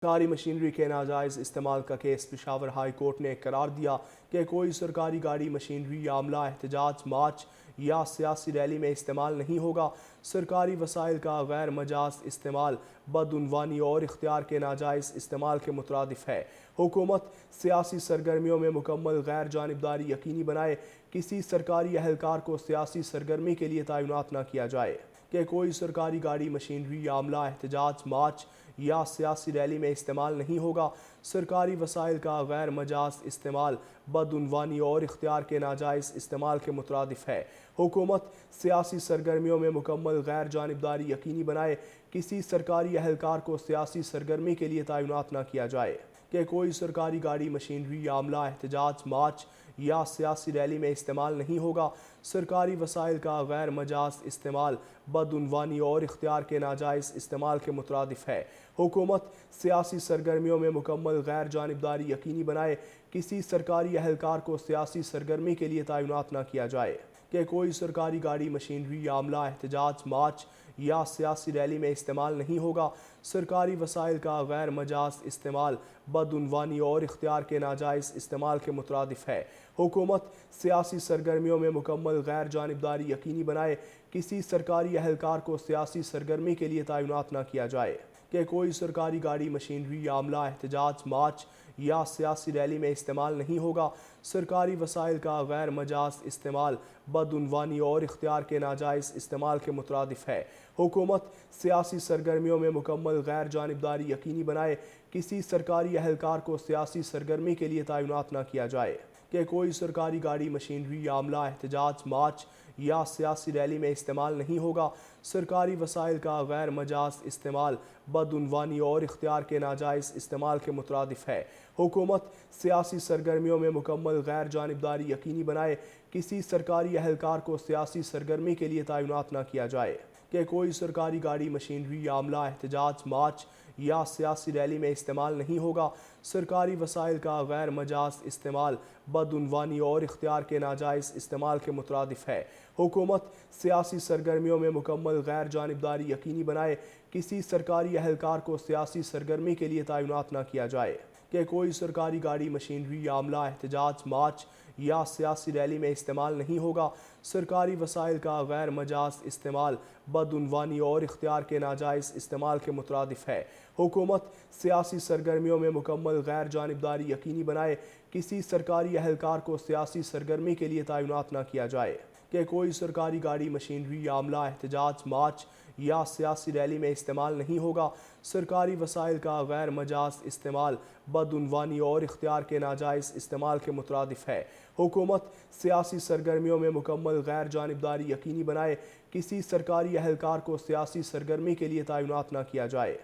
سرکاری مشینری کے ناجائز استعمال کا کیس پشاور ہائی کورٹ نے قرار دیا کہ کوئی سرکاری گاڑی مشینری یا عملہ احتجاج مارچ یا سیاسی ریلی میں استعمال نہیں ہوگا۔ سرکاری وسائل کا غیر مجاز استعمال بدعنوانی اور اختیار کے ناجائز استعمال کے مترادف ہے۔ حکومت سیاسی سرگرمیوں میں مکمل غیر جانبداری یقینی بنائے۔ کسی سرکاری اہلکار کو سیاسی سرگرمی کے لیے تعینات نہ کیا جائے کہ کوئی سرکاری گاڑی مشینری یا عملہ احتجاج مارچ یا سیاسی ریلی میں استعمال نہیں ہوگا۔ سرکاری وسائل کا غیر مجاز استعمال بدعنوانی اور اختیار کے ناجائز استعمال کے مترادف ہے۔ حکومت سیاسی سرگرمیوں میں مکمل غیر جانبداری یقینی بنائے۔ کسی سرکاری اہلکار کو سیاسی سرگرمی کے لیے تعینات نہ کیا جائے کہ کوئی سرکاری گاڑی مشینری یا عملہ احتجاج مارچ یا سیاسی ریلی میں استعمال نہیں ہوگا۔ سرکاری وسائل کا غیر مجاز استعمال بدعنوانی اور اختیار کے ناجائز استعمال کے مترادف ہے۔ حکومت سیاسی سرگرمیوں میں مکمل غیر جانبداری یقینی بنائے۔ کسی سرکاری اہلکار کو سیاسی سرگرمی کے لیے تعینات نہ کیا جائے کہ کوئی سرکاری گاڑی مشینری یا عملہ احتجاج مارچ یا سیاسی ریلی میں استعمال نہیں ہوگا۔ سرکاری وسائل کا غیر مجاز استعمال بدعنوانی اور اختیار کے ناجائز استعمال کے مترادف ہے۔ حکومت سیاسی سرگرمیوں میں مکمل غیر جانبداری یقینی بنائے۔ کسی سرکاری اہلکار کو سیاسی سرگرمی کے لیے تعینات نہ کیا جائے کہ کوئی سرکاری گاڑی مشینری یا عملہ احتجاج مارچ یا سیاسی ریلی میں استعمال نہیں ہوگا۔ سرکاری وسائل کا غیر مجاز استعمال بدعنوانی اور اختیار کے ناجائز استعمال کے مترادف ہے۔ حکومت سیاسی سرگرمیوں میں مکمل غیر جانبداری یقینی بنائے۔ کسی سرکاری اہلکار کو سیاسی سرگرمی کے لیے تعینات نہ کیا جائے کہ کوئی سرکاری گاڑی مشینری یا عملہ احتجاج مارچ یا سیاسی ریلی میں استعمال نہیں ہوگا۔ سرکاری وسائل کا غیر مجاز استعمال بدعنوانی اور اختیار کے ناجائز استعمال کے مترادف ہے۔ حکومت سیاسی سرگرمیوں میں مکمل غیر جانبداری یقینی بنائے۔ کسی سرکاری اہلکار کو سیاسی سرگرمی کے لیے تعینات نہ کیا جائے کہ کوئی سرکاری گاڑی مشینری یا عملہ احتجاج مارچ یا سیاسی ریلی میں استعمال نہیں ہوگا۔ سرکاری وسائل کا غیر مجاز استعمال بدعنوانی اور اختیار کے ناجائز استعمال کے مترادف ہے۔ حکومت سیاسی سرگرمیوں میں مکمل غیر جانبداری یقینی بنائے۔ کسی سرکاری اہلکار کو سیاسی سرگرمی کے لیے تعینات نہ کیا جائے کہ کوئی سرکاری گاڑی مشینری یا عملہ احتجاج مارچ یا سیاسی ریلی میں استعمال نہیں ہوگا۔ سرکاری وسائل کا غیر مجاز استعمال بدعنوانی اور اختیار کے ناجائز استعمال کے مترادف ہے۔ حکومت سیاسی سرگرمیوں میں مکمل غیر جانبداری یقینی بنائے۔ کسی سرکاری اہلکار کو سیاسی سرگرمی کے لیے تعینات نہ کیا جائے کہ کوئی سرکاری گاڑی مشینری یا عملہ احتجاج مارچ یا سیاسی ریلی میں استعمال نہیں ہوگا۔ سرکاری وسائل کا غیر مجاز استعمال بدعنوانی اور اختیار کے ناجائز استعمال کے مترادف ہے۔ حکومت سیاسی سرگرمیوں میں مکمل غیر جانبداری یقینی بنائے۔ کسی سرکاری اہلکار کو سیاسی سرگرمی کے لیے تعینات نہ کیا جائے